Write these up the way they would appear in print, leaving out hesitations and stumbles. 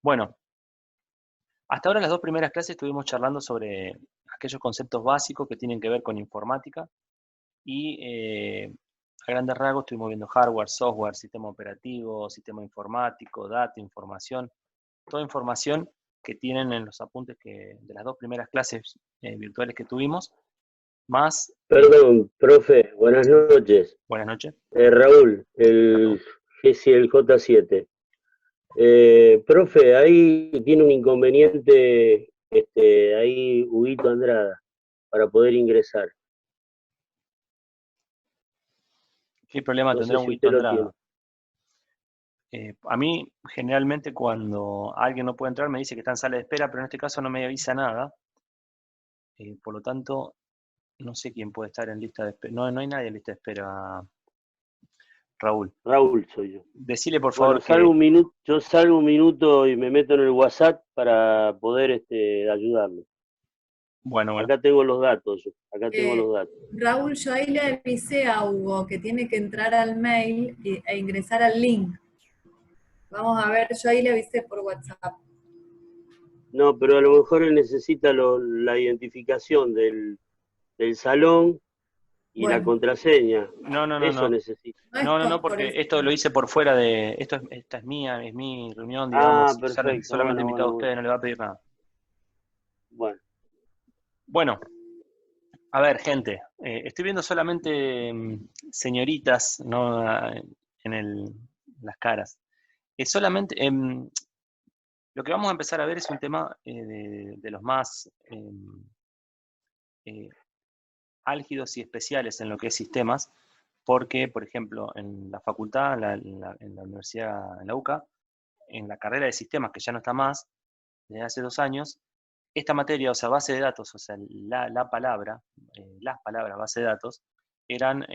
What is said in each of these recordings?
Bueno, hasta ahora las dos primeras clases estuvimos charlando sobre aquellos conceptos básicos que tienen que ver con informática y a grandes rasgos estuvimos viendo hardware, software, sistema operativo, sistema informático, data, información, toda información que tienen en los apuntes de las dos primeras clases virtuales que tuvimos, más... Perdón, profe, buenas noches. buenas noches. Raúl, el GC, el J7. Profe, ahí tiene un inconveniente, ahí Huguito Andrada, para poder ingresar. ¿Qué problema No tendrá sé un si Huguito usted lo Andrada? tiene. A mí, generalmente, cuando alguien no puede entrar, me dice que está en sala de espera, pero en este caso no me avisa nada. Por lo tanto, no sé quién puede estar en lista de espera. No, no hay nadie en lista de espera, Raúl. Raúl soy yo. Decile, por Bueno, favor, que... yo salgo un minuto y me meto en el WhatsApp para poder ayudarlo. Bueno, Acá tengo los datos, acá tengo los datos. Raúl, yo ahí le avisé a Hugo que tiene que entrar al mail e ingresar al link. Vamos a ver, yo ahí le avisé por WhatsApp. No, pero a lo mejor él necesita la identificación del salón y la Bueno, contraseña. No, no, no, Eso no. necesita. No, no, no, por porque el... esto lo hice por fuera de... esta es mía, es mi reunión, Ah, digamos. perfecto. Solamente Bueno, invitado a bueno, bueno. ustedes, no le va a pedir nada. Bueno, Bueno, a ver, gente. Estoy viendo solamente señoritas, ¿no? Las caras. Solamente... lo que vamos a empezar a ver es un tema de los más álgidos y especiales en lo que es sistemas, porque, por ejemplo, en la facultad, en la universidad, en la UCA, en la carrera de sistemas, que ya no está más, desde hace 2 años, esta materia, o sea, base de datos, o sea, la palabra, las palabras base de datos, eran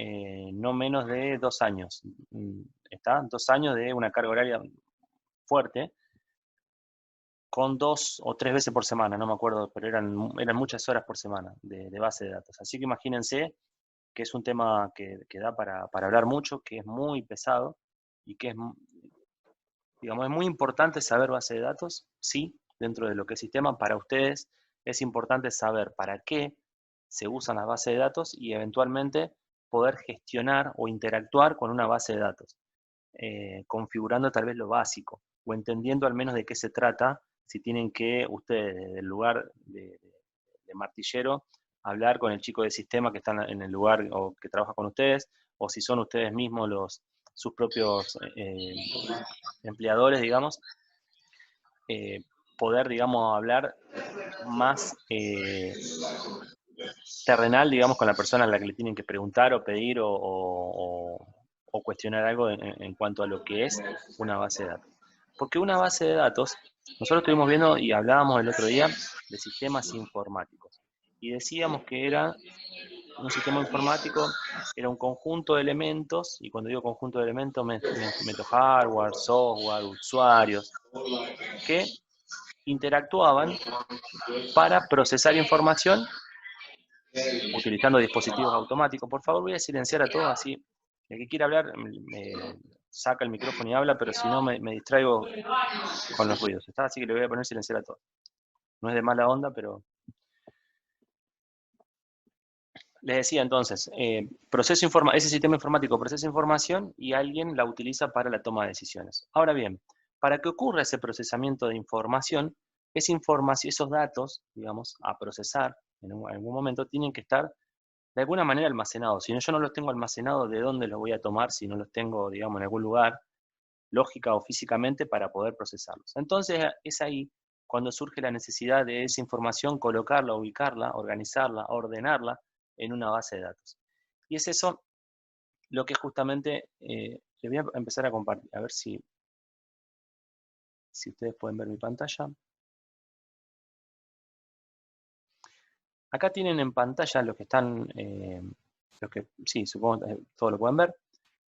no menos de 2 años. ¿Está? 2 años de una carga horaria fuerte, con 2 o 3 veces por semana, no me acuerdo, pero eran muchas horas por semana de base de datos. Así que imagínense que es un tema que da para hablar mucho, que es muy pesado y que es, digamos, es muy importante saber base de datos, sí, dentro de lo que es sistema. Para ustedes es importante saber para qué se usan las bases de datos y eventualmente poder gestionar o interactuar con una base de datos, configurando tal vez lo básico o entendiendo al menos de qué se trata, si tienen que ustedes desde el lugar de martillero hablar con el chico de sistema que está en el lugar o que trabaja con ustedes, o si son ustedes mismos sus propios empleadores, digamos, poder, digamos, hablar más terrenal, digamos, con la persona a la que le tienen que preguntar o pedir o cuestionar algo en cuanto a lo que es una base de datos. Porque una base de datos, nosotros estuvimos viendo y hablábamos el otro día de sistemas informáticos. Y decíamos que era un sistema informático, era un conjunto de elementos, y cuando digo conjunto de elementos meto hardware, software, usuarios, que interactuaban para procesar información utilizando dispositivos automáticos. Por favor, voy a silenciar a todos, así el que quiera hablar saca el micrófono y habla, pero si no me distraigo con los ruidos. ¿Está? Así que le voy a poner silenciar a todos. No es de mala onda, pero... Les decía entonces, ese sistema informático procesa información y alguien la utiliza para la toma de decisiones. Ahora bien, para que ocurra ese procesamiento de información, esos datos, digamos, a procesar en algún momento, tienen que estar de alguna manera almacenados. Si no, yo no los tengo almacenados, ¿de dónde los voy a tomar si no los tengo, digamos, en algún lugar, lógica o físicamente, para poder procesarlos? Entonces es ahí cuando surge la necesidad de esa información, colocarla, ubicarla, organizarla, ordenarla en una base de datos. Y es eso lo que justamente les voy a empezar a compartir, a ver si ustedes pueden ver mi pantalla. Acá tienen en pantalla los que están, sí, supongo que todos lo pueden ver.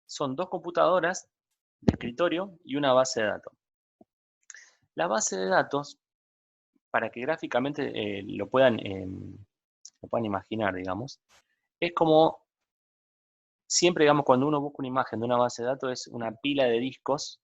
Son 2 computadoras de escritorio y una base de datos. La base de datos, para que gráficamente lo puedan imaginar, digamos, es como siempre, digamos, cuando uno busca una imagen de una base de datos, es una pila de discos,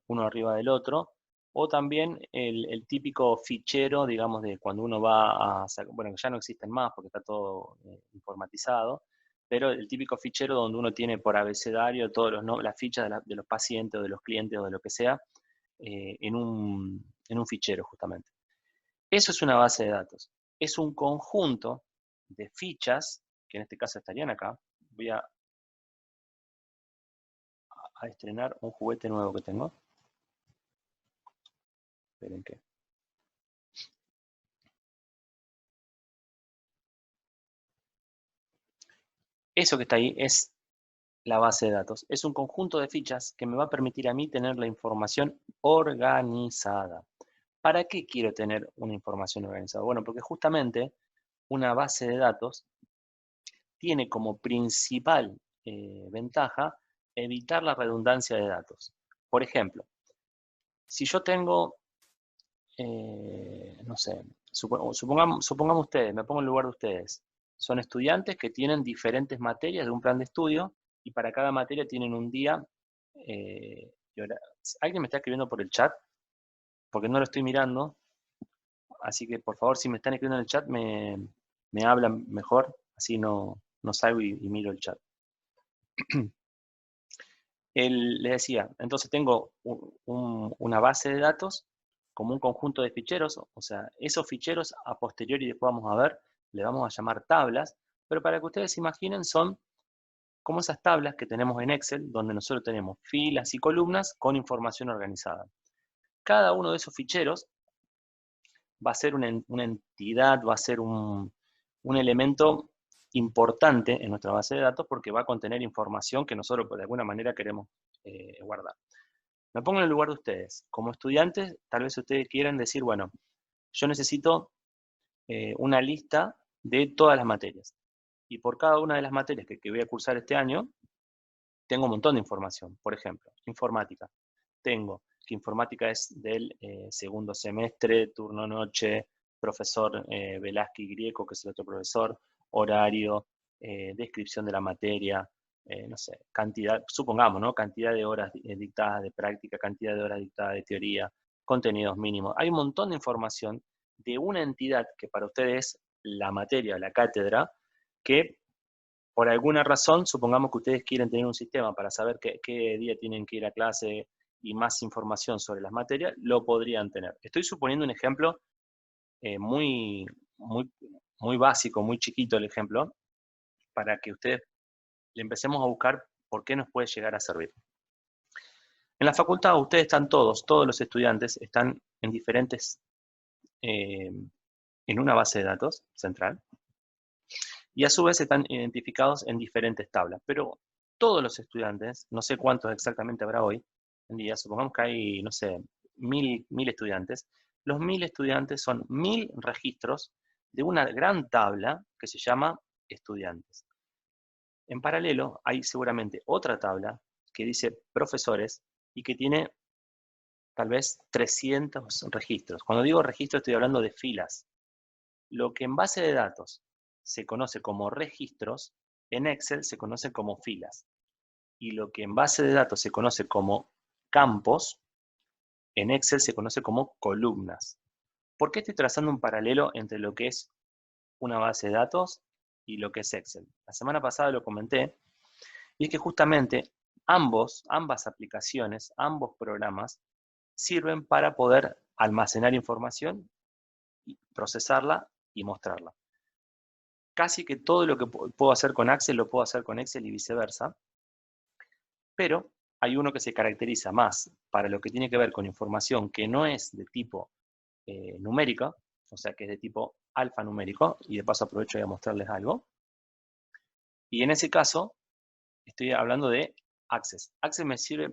uno arriba del otro, o también el típico fichero, digamos, de cuando uno va a sacar, bueno, que ya no existen más porque está todo informatizado, pero el típico fichero donde uno tiene por abecedario todos las fichas de los pacientes o de los clientes o de lo que sea, en un fichero justamente. Eso es una base de datos. Es un conjunto de fichas, que en este caso estarían acá. Voy a estrenar un juguete nuevo que tengo. Esperen que... Eso que está ahí es la base de datos. Es un conjunto de fichas que me va a permitir a mí tener la información organizada. ¿Para qué quiero tener una información organizada? Bueno, porque justamente una base de datos tiene como principal ventaja evitar la redundancia de datos. Por ejemplo, si yo tengo, no sé, supongamos ustedes, me pongo en el lugar de ustedes, son estudiantes que tienen diferentes materias de un plan de estudio y para cada materia tienen un día y hora. ¿Alguien me está escribiendo por el chat? Porque no lo estoy mirando, así que por favor si me están escribiendo en el chat me hablan mejor, así no salgo y miro el chat. Les decía, entonces tengo una base de datos como un conjunto de ficheros, o sea, esos ficheros a posteriori después vamos a ver, le vamos a llamar tablas, pero para que ustedes se imaginen son como esas tablas que tenemos en Excel, donde nosotros tenemos filas y columnas con información organizada. Cada uno de esos ficheros va a ser una entidad, va a ser un elemento importante en nuestra base de datos porque va a contener información que nosotros de alguna manera queremos guardar. Me pongo en el lugar de ustedes. Como estudiantes, tal vez ustedes quieran decir, bueno, yo necesito una lista de todas las materias. Y por cada una de las materias que voy a cursar este año, tengo un montón de información. Por ejemplo, informática. Tengo que informática es del segundo semestre, turno noche, profesor Velázquez Grieco, que es el otro profesor, horario, descripción de la materia, no sé, cantidad, supongamos, ¿no? Cantidad de horas dictadas de práctica, cantidad de horas dictadas de teoría, contenidos mínimos. Hay un montón de información de una entidad que para ustedes es la materia, la cátedra, que por alguna razón, supongamos que ustedes quieren tener un sistema para saber qué día tienen que ir a clase y más información sobre las materias, lo podrían tener. Estoy suponiendo un ejemplo muy básico, muy chiquito el ejemplo, para que ustedes le empecemos a buscar por qué nos puede llegar a servir. En la facultad ustedes están todos los estudiantes están en diferentes, en una base de datos central, y a su vez están identificados en diferentes tablas. Pero todos los estudiantes, no sé cuántos exactamente habrá hoy en día, supongamos que hay, no sé, 1000 estudiantes, los 1000 estudiantes son 1000 registros de una gran tabla que se llama estudiantes. En paralelo hay seguramente otra tabla que dice profesores y que tiene tal vez 300 registros. Cuando digo registro estoy hablando de filas. Lo que en base de datos se conoce como registros, en Excel se conoce como filas. Y lo que en base de datos se conoce como campos, en Excel se conoce como columnas. ¿Por qué estoy trazando un paralelo entre lo que es una base de datos y lo que es Excel? La semana pasada lo comenté, y es que justamente ambas aplicaciones, ambos programas, sirven para poder almacenar información, procesarla y mostrarla. Casi que todo lo que puedo hacer con Excel lo puedo hacer con Excel y viceversa, pero hay uno que se caracteriza más para lo que tiene que ver con información que no es de tipo numérica, o sea que es de tipo alfanumérico, y de paso aprovecho de mostrarles algo. Y en ese caso, estoy hablando de Access. Access me sirve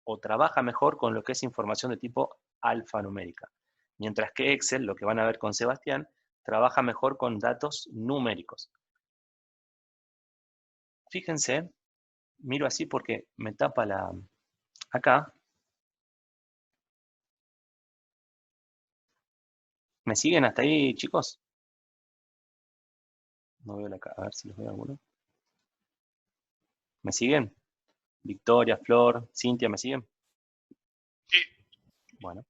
o trabaja mejor con lo que es información de tipo alfanumérica, mientras que Excel, lo que van a ver con Sebastián, trabaja mejor con datos numéricos. Fíjense, miro así porque me tapa acá. ¿Me siguen hasta ahí, chicos? No veo a ver si los veo alguno. ¿Me siguen? Victoria, Flor, Cintia, ¿me siguen? Sí. Bueno,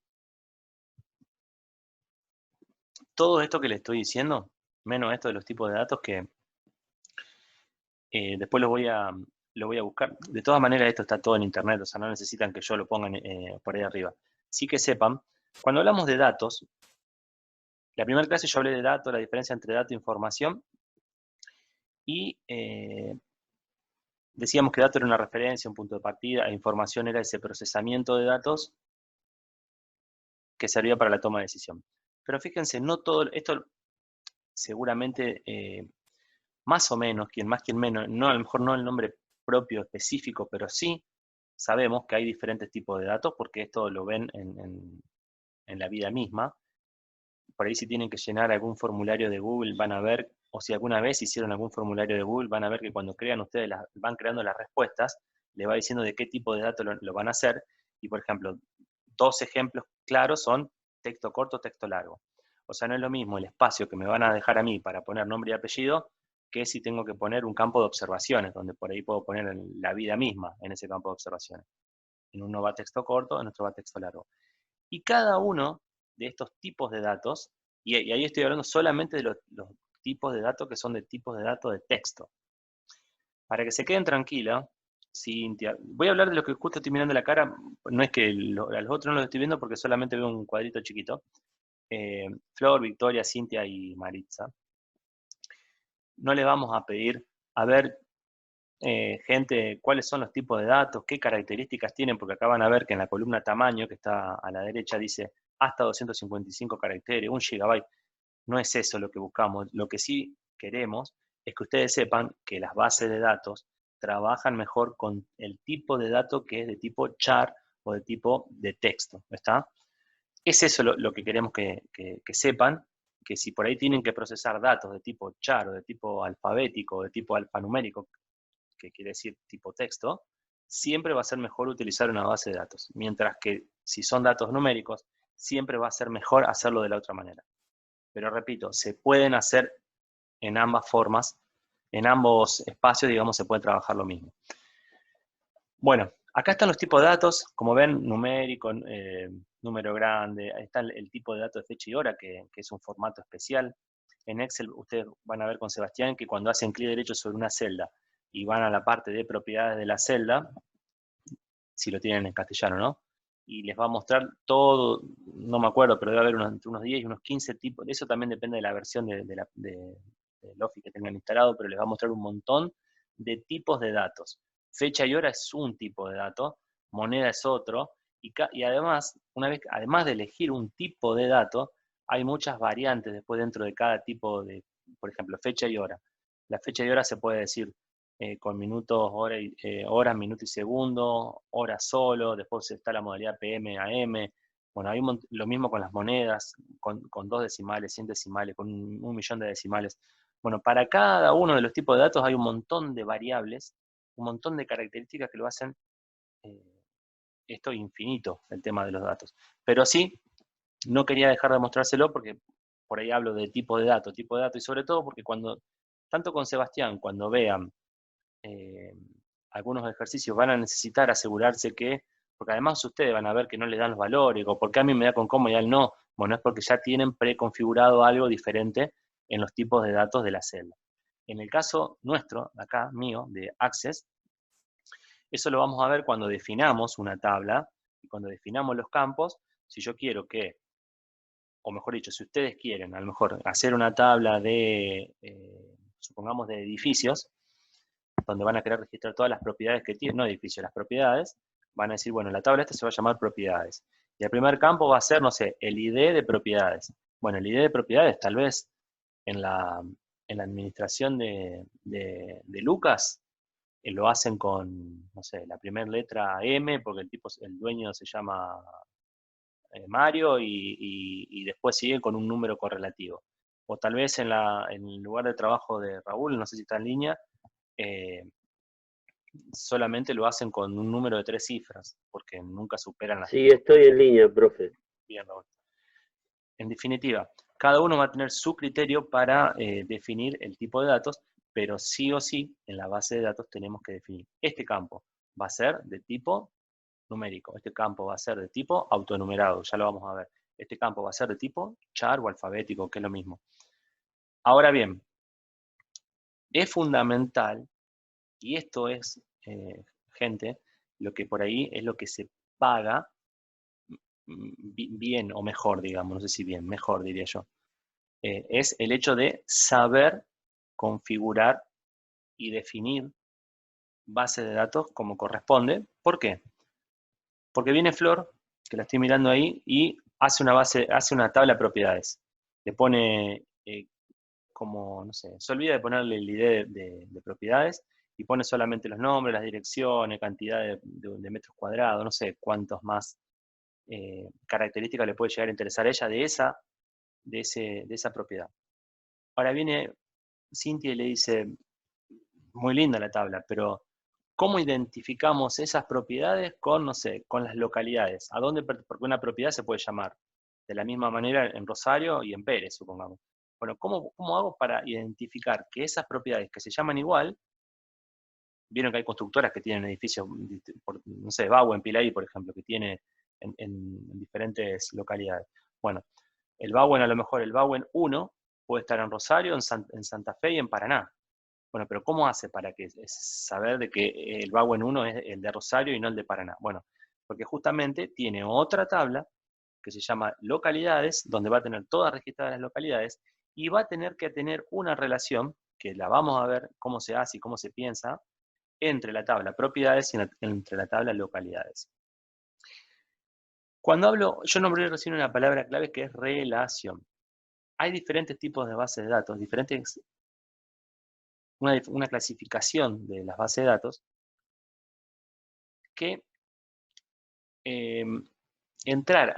todo esto que les estoy diciendo, menos esto de los tipos de datos que después lo voy a buscar. De todas maneras, esto está todo en internet, o sea, no necesitan que yo lo ponga por ahí arriba. Sí que sepan, cuando hablamos de datos, la primera clase yo hablé de datos, la diferencia entre dato e información, y decíamos que dato era una referencia, un punto de partida, e información era ese procesamiento de datos que servía para la toma de decisión. Pero fíjense, no todo, esto seguramente, más o menos, quien más, quien menos, no, a lo mejor no el nombre propio específico, pero sí sabemos que hay diferentes tipos de datos, porque esto lo ven en la vida misma. Por ahí si tienen que llenar algún formulario de Google, van a ver, o si alguna vez hicieron algún formulario de Google, van a ver que cuando crean ustedes, van creando las respuestas, le va diciendo de qué tipo de datos lo van a hacer. Y por ejemplo, 2 ejemplos claros son texto corto, texto largo. O sea, no es lo mismo el espacio que me van a dejar a mí para poner nombre y apellido, que si tengo que poner un campo de observaciones, donde por ahí puedo poner la vida misma en ese campo de observaciones. En uno va texto corto, en otro va texto largo. Y cada uno de estos tipos de datos, y ahí estoy hablando solamente de los tipos de datos que son de tipos de datos de texto. Para que se queden tranquilos, Cintia, voy a hablar de lo que justo estoy mirando la cara, no es que a los otros no los estoy viendo porque solamente veo un cuadrito chiquito. Flor, Victoria, Cintia y Maritza. No les vamos a pedir, a ver, gente, cuáles son los tipos de datos, qué características tienen, porque acá van a ver que en la columna tamaño, que está a la derecha, dice hasta 255 caracteres, 1 GB. No es eso lo que buscamos. Lo que sí queremos es que ustedes sepan que las bases de datos trabajan mejor con el tipo de dato que es de tipo char o de tipo de texto, ¿está? Es eso lo que queremos que sepan, que si por ahí tienen que procesar datos de tipo char o de tipo alfabético o de tipo alfanumérico, que quiere decir tipo texto, siempre va a ser mejor utilizar una base de datos. Mientras que si son datos numéricos, siempre va a ser mejor hacerlo de la otra manera. Pero repito, se pueden hacer en ambas formas, en ambos espacios, digamos, se puede trabajar lo mismo. Bueno, acá están los tipos de datos, como ven, numérico, número grande, ahí está el tipo de datos de fecha y hora, que es un formato especial. En Excel ustedes van a ver con Sebastián que cuando hacen clic derecho sobre una celda y van a la parte de propiedades de la celda, si lo tienen en castellano, ¿no? Y les va a mostrar todo, no me acuerdo, pero debe haber entre unos 10 y unos 15 tipos, eso también depende de la versión del Office que tengan instalado, pero les va a mostrar un montón de tipos de datos. Fecha y hora es un tipo de dato, moneda es otro, y además, además de elegir un tipo de dato, hay muchas variantes después dentro de cada tipo de, por ejemplo, fecha y hora. La fecha y hora se puede decir con minutos, horas, minutos y segundos, horas solo, después está la modalidad PM, AM. Bueno, hay lo mismo con las monedas, con 2 decimales, 100 decimales, con 1.000.000 de decimales. Bueno, para cada uno de los tipos de datos hay un montón de variables, un montón de características que lo hacen esto infinito, el tema de los datos. Pero sí, no quería dejar de mostrárselo porque por ahí hablo de tipo de dato, y sobre todo porque tanto con Sebastián, cuando vean algunos ejercicios, van a necesitar asegurarse que, porque además ustedes van a ver que no le dan los valores, o porque a mí me da con cómo y a él no. Bueno, es porque ya tienen preconfigurado algo diferente en los tipos de datos de la celda. En el caso nuestro, acá, mío, de Access, eso lo vamos a ver cuando definamos una tabla, y cuando definamos los campos, si yo quiero que, o mejor dicho, si ustedes quieren, a lo mejor, hacer una tabla de, supongamos, de edificios, donde van a querer registrar todas las propiedades que tiene, no edificios, las propiedades, van a decir, bueno, la tabla esta se va a llamar propiedades. Y el primer campo va a ser, no sé, el ID de propiedades. Bueno, el ID de propiedades, tal vez en la administración de Lucas, lo hacen con, no sé, la primera letra M, porque el dueño se llama Mario, y después sigue con un número correlativo. O tal vez en el lugar de trabajo de Raúl, no sé si está en línea, solamente lo hacen con un número de 3 cifras, porque nunca superan las... Sí, estoy en línea, profe. Bien, Raúl. En definitiva, cada uno va a tener su criterio para definir el tipo de datos, pero sí o sí, en la base de datos tenemos que definir. Este campo va a ser de tipo numérico, este campo va a ser de tipo autoenumerado, ya lo vamos a ver. este campo va a ser de tipo char o alfabético, que es lo mismo. Ahora bien, es fundamental, y esto es, gente, lo que por ahí es lo que se paga bien o mejor, digamos, no sé si bien, mejor diría yo, es el hecho de saber configurar y definir base de datos como corresponde. ¿Por qué? Porque viene Flor, que la estoy mirando ahí, y hace una tabla de propiedades. Le pone como, no sé, se olvida de ponerle el ID de propiedades y pone solamente los nombres, las direcciones, cantidad de metros cuadrados, no sé cuántos más características le puede llegar a interesar a ella de esa propiedad. Ahora viene Cintia y le dice, muy linda la tabla, pero ¿cómo identificamos esas propiedades con, no sé, con las localidades? ¿A dónde? Porque una propiedad se puede llamar de la misma manera en Rosario y en Pérez, supongamos. Bueno, ¿cómo hago para identificar que esas propiedades que se llaman igual, vieron que hay constructoras que tienen edificios, no sé, Bau en Pilaí, por ejemplo, que tiene en diferentes localidades? Bueno, el Bauen, a lo mejor el Bauen 1 puede estar en Rosario, en Santa Fe y en Paraná. Bueno, pero ¿cómo hace para saber de que el Bauen 1 es el de Rosario y no el de Paraná? Bueno, porque justamente tiene otra tabla que se llama localidades, donde va a tener todas registradas las localidades y va a tener que tener una relación, que la vamos a ver cómo se hace y cómo se piensa, entre la tabla propiedades y entre la tabla localidades. Cuando hablo, yo nombré recién una palabra clave que es relación. Hay diferentes tipos de bases de datos, una clasificación de las bases de datos que entrar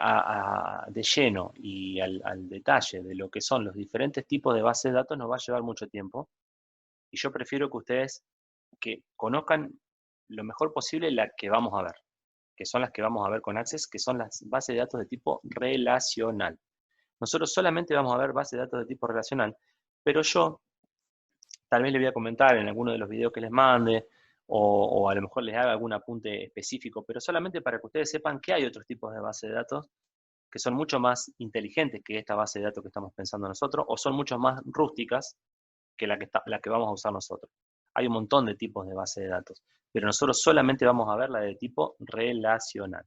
de lleno y al detalle de lo que son los diferentes tipos de bases de datos nos va a llevar mucho tiempo. Y yo prefiero que ustedes que conozcan lo mejor posible la que vamos a ver, que son las que vamos a ver con Access, que son las bases de datos de tipo relacional. Nosotros solamente vamos a ver bases de datos de tipo relacional, pero yo tal vez les voy a comentar en alguno de los videos que les mande, o a lo mejor les haga algún apunte específico, pero solamente para que ustedes sepan que hay otros tipos de bases de datos que son mucho más inteligentes que esta base de datos que estamos pensando nosotros, o son mucho más rústicas que la que vamos a usar nosotros. Hay un montón de tipos de base de datos, pero nosotros solamente vamos a ver la de tipo relacional.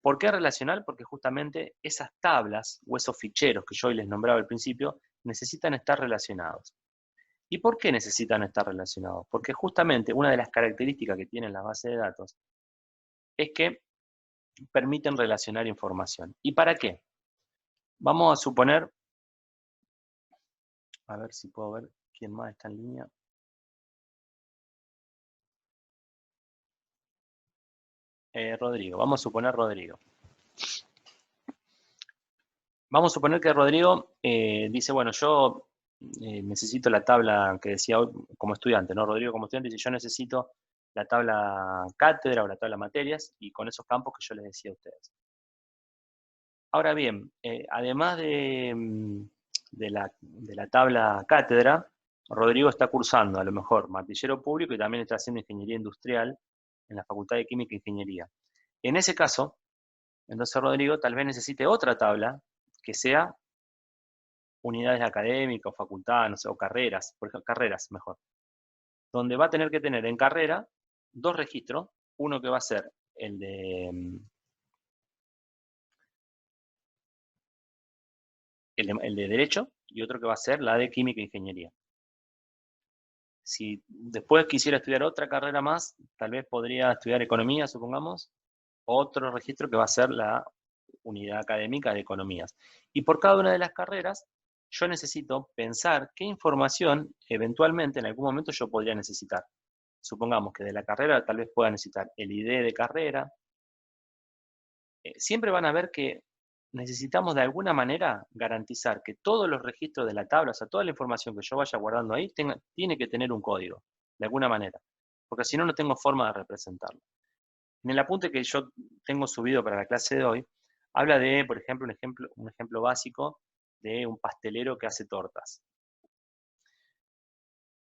¿Por qué relacional? Porque justamente esas tablas o esos ficheros que yo hoy les nombraba al principio necesitan estar relacionados. ¿Y por qué necesitan estar relacionados? Porque justamente una de las características que tienen las bases de datos es que permiten relacionar información. ¿Y para qué? Vamos a suponer, a ver si puedo ver quién más está en línea. Rodrigo, vamos a suponer Rodrigo. Vamos a suponer que Rodrigo dice, bueno, yo necesito la tabla que decía hoy como estudiante, ¿no? Rodrigo como estudiante dice, yo necesito la tabla cátedra o la tabla materias y con esos campos que yo les decía a ustedes. Ahora bien, además de la tabla cátedra, Rodrigo está cursando a lo mejor martillero público y también está haciendo ingeniería industrial en la Facultad de Química e Ingeniería. En ese caso, entonces Rodrigo tal vez necesite otra tabla que sea unidades académicas o facultad, no sé, o carreras, por ejemplo, carreras mejor, donde va a tener que tener en carrera dos registros, uno que va a ser el de Derecho y otro que va a ser la de Química e Ingeniería. Si después quisiera estudiar otra carrera más, tal vez podría estudiar Economía, supongamos, otro registro que va a ser la unidad académica de Economías. Y por cada una de las carreras, yo necesito pensar qué información eventualmente en algún momento yo podría necesitar. Supongamos que de la carrera tal vez pueda necesitar el ID de carrera. Siempre van a ver que necesitamos de alguna manera garantizar que todos los registros de la tabla, o sea, toda la información que yo vaya guardando ahí, tiene que tener un código, de alguna manera, porque si no, no tengo forma de representarlo. En el apunte que yo tengo subido para la clase de hoy, habla de, por ejemplo, un ejemplo básico de un pastelero que hace tortas.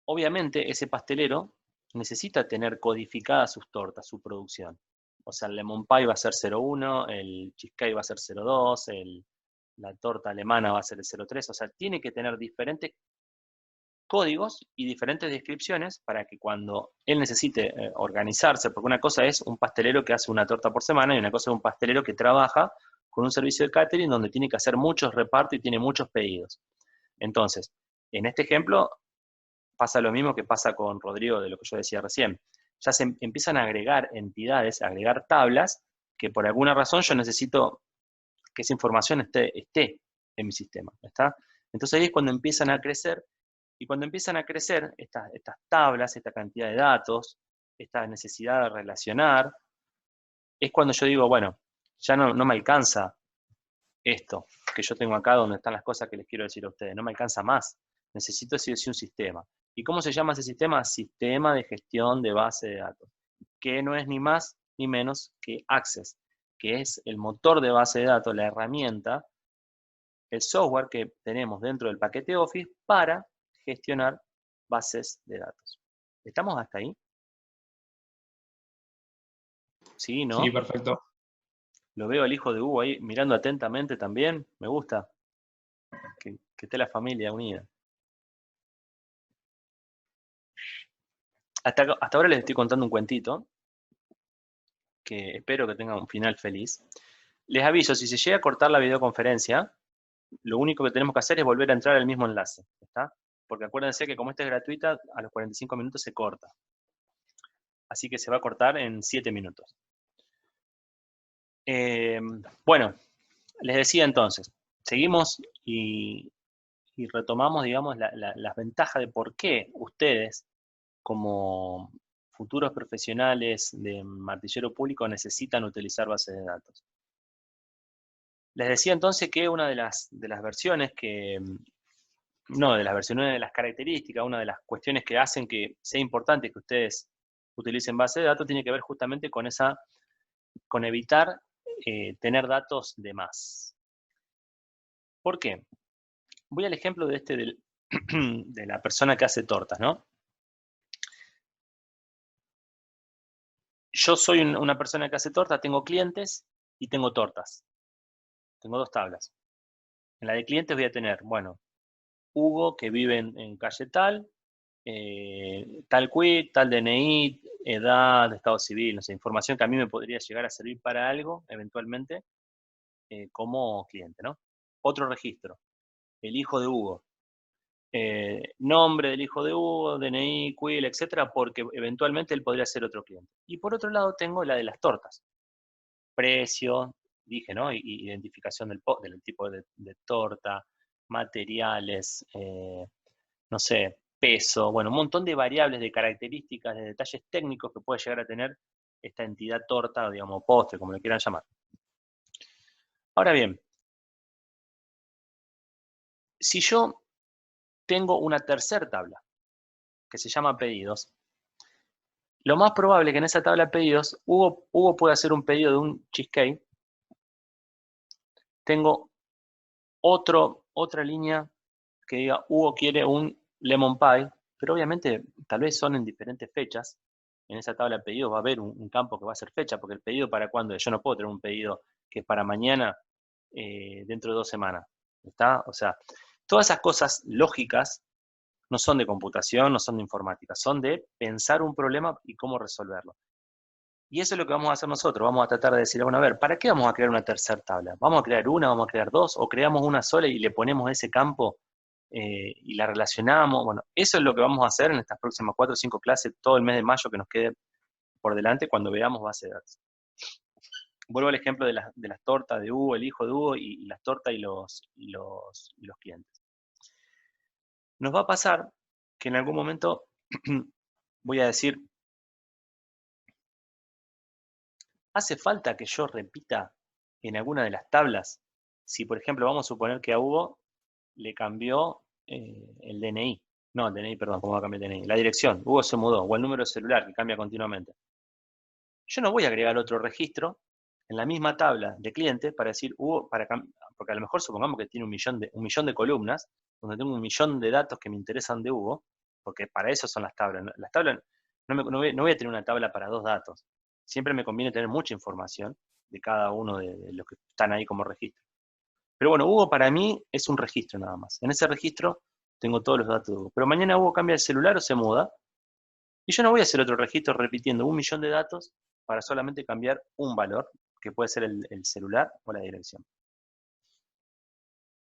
Obviamente, ese pastelero necesita tener codificadas sus tortas, su producción. O sea, el lemon pie va a ser 0,1, el cheesecake va a ser 0,2, la torta alemana va a ser el 0,3. O sea, tiene que tener diferentes códigos y diferentes descripciones para que cuando él necesite organizarse, porque una cosa es un pastelero que hace una torta por semana y una cosa es un pastelero que trabaja con un servicio de catering donde tiene que hacer muchos repartos y tiene muchos pedidos. Entonces, en este ejemplo pasa lo mismo que pasa con Rodrigo de lo que yo decía recién. Ya se empiezan a agregar entidades, a agregar tablas, que por alguna razón yo necesito que esa información esté en mi sistema. ¿Está? Entonces ahí es cuando empiezan a crecer. Y cuando empiezan a crecer estas tablas, esta cantidad de datos, esta necesidad de relacionar, es cuando yo digo, bueno, ya no me alcanza esto que yo tengo acá donde están las cosas que les quiero decir a ustedes, no me alcanza más. Necesito sí o sí un sistema. ¿Y cómo se llama ese sistema? Sistema de gestión de base de datos, que no es ni más ni menos que Access, que es el motor de base de datos, la herramienta, el software que tenemos dentro del paquete Office para gestionar bases de datos. ¿Estamos hasta ahí? Sí, ¿no? Sí, perfecto. Lo veo al hijo de Hugo ahí mirando atentamente también. Me gusta que esté la familia unida. Hasta ahora les estoy contando un cuentito que espero que tenga un final feliz. Les aviso, si se llega a cortar la videoconferencia, lo único que tenemos que hacer es volver a entrar al mismo enlace, ¿está? Porque acuérdense que como esta es gratuita, a los 45 minutos se corta. Así que se va a cortar en 7 minutos. Bueno, les decía entonces, seguimos y retomamos, digamos, las ventajas de por qué ustedes, como futuros profesionales de martillero público, necesitan utilizar bases de datos. Les decía entonces que una de las versiones que, no de las versiones, una de las características, una de las cuestiones que hacen que sea importante que ustedes utilicen base de datos tiene que ver justamente con evitar tener datos de más. ¿Por qué? Voy al ejemplo de de la persona que hace tortas, ¿no? Yo soy una persona que hace tortas, tengo clientes y tengo tortas. Tengo 2 tablas. En la de clientes voy a tener, bueno, Hugo, que vive en calle tal, tal quit, tal DNI, edad, estado civil, no sé, información que a mí me podría llegar a servir para algo, eventualmente, como cliente, ¿no? Otro registro, el hijo de Hugo. Nombre del hijo de Hugo, DNI, quill, etcétera, porque eventualmente él podría ser otro cliente. Y por otro lado tengo la de las tortas. Precio, dije, ¿no? Identificación del tipo de torta, materiales, no sé, peso, bueno, un montón de variables, de características, de detalles técnicos que puede llegar a tener esta entidad torta, digamos, postre, como le quieran llamar. Ahora bien, si yo tengo una tercera tabla, que se llama pedidos, lo más probable es que en esa tabla de pedidos, Hugo puede hacer un pedido de un cheesecake, tengo otra línea que diga, Hugo quiere un lemon pie, pero obviamente tal vez son en diferentes fechas. En esa tabla de pedidos va a haber un campo que va a ser fecha, porque el pedido para cuándo es. Yo no puedo tener un pedido que es para mañana dentro de 2 semanas. ¿Está? O sea, todas esas cosas lógicas no son de computación, no son de informática, son de pensar un problema y cómo resolverlo. Y eso es lo que vamos a hacer nosotros. Vamos a tratar de decir, bueno, a ver, ¿para qué vamos a crear una tercera tabla? ¿Vamos a crear una, vamos a crear 2, o creamos una sola y le ponemos ese campo y la relacionamos? Bueno, eso es lo que vamos a hacer en estas próximas 4 o 5 clases, todo el mes de mayo que nos quede por delante cuando veamos base de datos. Vuelvo al ejemplo de las tortas de Hugo, el hijo de Hugo, y las tortas y los clientes. Nos va a pasar que en algún momento voy a decir, ¿hace falta que yo repita en alguna de las tablas? Si, por ejemplo, vamos a suponer que a Hugo le cambió el DNI. No, el DNI, perdón, ¿cómo va a cambiar el DNI? La dirección. Hugo se mudó, o el número de celular, que cambia continuamente. Yo no voy a agregar otro registro en la misma tabla de clientes para decir, Hugo, porque a lo mejor supongamos que tiene un millón de columnas, donde tengo un millón de datos que me interesan de Hugo, porque para eso son las tablas. Las tablas, no voy a tener una tabla para 2 datos. siempre me conviene tener mucha información de cada uno de los que están ahí como registro. Pero bueno, Hugo para mí es un registro nada más. En ese registro tengo todos los datos de Hugo. Pero mañana Hugo cambia el celular o se muda, y yo no voy a hacer otro registro repitiendo 1.000.000 de datos para solamente cambiar un valor, que puede ser el celular o la dirección.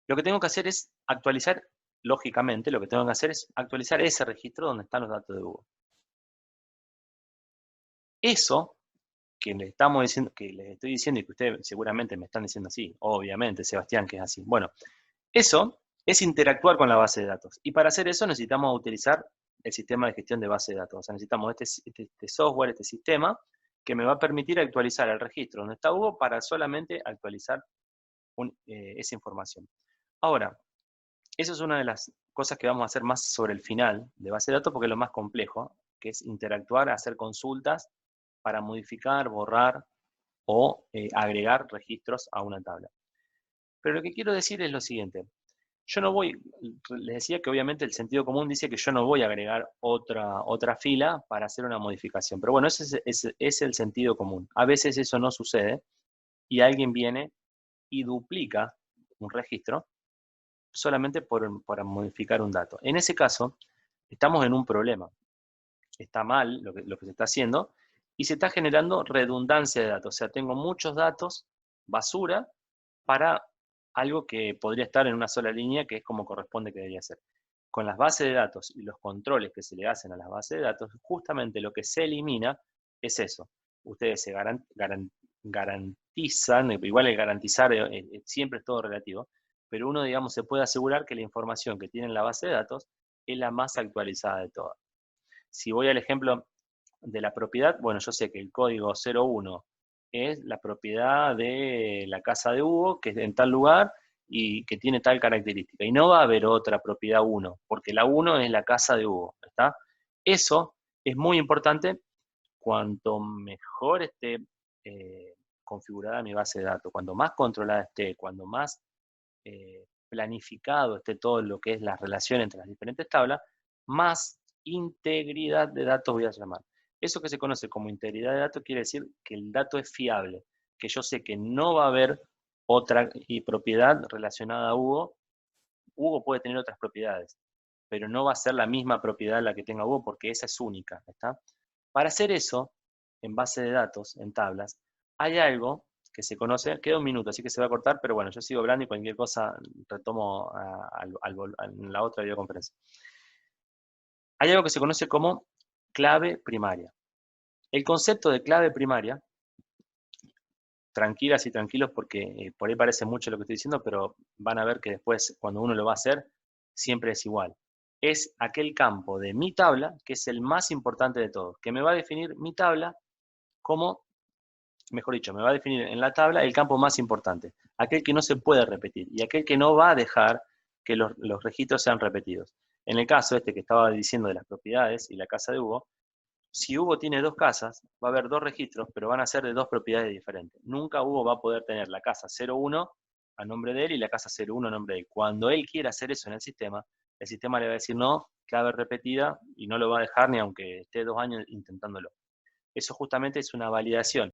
Lo que tengo que hacer es actualizar, lógicamente, lo que tengo que hacer es actualizar ese registro donde están los datos de Hugo. Eso que le estamos diciendo, que les estoy diciendo y que ustedes seguramente me están diciendo así, obviamente, Sebastián, que es así. Bueno, eso es interactuar con la base de datos. Y para hacer eso necesitamos utilizar el sistema de gestión de base de datos. O sea, necesitamos este software, este sistema, que me va a permitir actualizar el registro donde está Hugo para solamente actualizar esa información. Ahora, eso es una de las cosas que vamos a hacer más sobre el final de base de datos, porque es lo más complejo, que es interactuar, hacer consultas para modificar, borrar o agregar registros a una tabla. Pero lo que quiero decir es lo siguiente. Yo no voy, les decía que obviamente el sentido común dice que yo no voy a agregar otra fila para hacer una modificación. Pero bueno, ese es el sentido común. A veces eso no sucede y alguien viene y duplica un registro solamente por modificar un dato. En ese caso, estamos en un problema. Está mal lo que se está haciendo y se está generando redundancia de datos. O sea, tengo muchos datos, basura, para algo que podría estar en una sola línea, que es como corresponde que debería ser. Con las bases de datos y los controles que se le hacen a las bases de datos, justamente lo que se elimina es eso. Ustedes se garantizan, igual el garantizar siempre es todo relativo, pero uno, digamos, se puede asegurar que la información que tiene en la base de datos es la más actualizada de todas. Si voy al ejemplo de la propiedad, bueno, yo sé que el código 01 es la propiedad de la casa de Hugo, que es en tal lugar y que tiene tal característica. Y no va a haber otra propiedad 1, porque la 1 es la casa de Hugo, ¿está? Eso es muy importante cuanto mejor esté configurada mi base de datos, cuanto más controlada esté, cuando más planificado esté todo lo que es la relación entre las diferentes tablas, más integridad de datos voy a llamar. Eso que se conoce como integridad de datos quiere decir que el dato es fiable, que yo sé que no va a haber otra propiedad relacionada a Hugo. Hugo puede tener otras propiedades, pero no va a ser la misma propiedad la que tenga Hugo porque esa es única, ¿está? Para hacer eso, en base de datos, en tablas, hay algo que se conoce, queda un minuto, así que se va a cortar, pero bueno, yo sigo hablando y cualquier cosa retomo en la otra videoconferencia. Hay algo que se conoce como clave primaria. El concepto de clave primaria, tranquilas y tranquilos porque por ahí parece mucho lo que estoy diciendo, pero van a ver que después, cuando uno lo va a hacer, siempre es igual. Es aquel campo de mi tabla, que es el más importante de todos, que me va a definir mi tabla como, mejor dicho, me va a definir en la tabla el campo más importante, aquel que no se puede repetir y aquel que no va a dejar que los registros sean repetidos. En el caso este que estaba diciendo de las propiedades y la casa de Hugo, si Hugo tiene dos casas, va a haber dos registros, pero van a ser de dos propiedades diferentes. Nunca Hugo va a poder tener la casa 01 a nombre de él y la casa 01 a nombre de él. Cuando él quiera hacer eso en el sistema le va a decir no, clave repetida, y no lo va a dejar ni aunque esté 2 años intentándolo. Eso justamente es una validación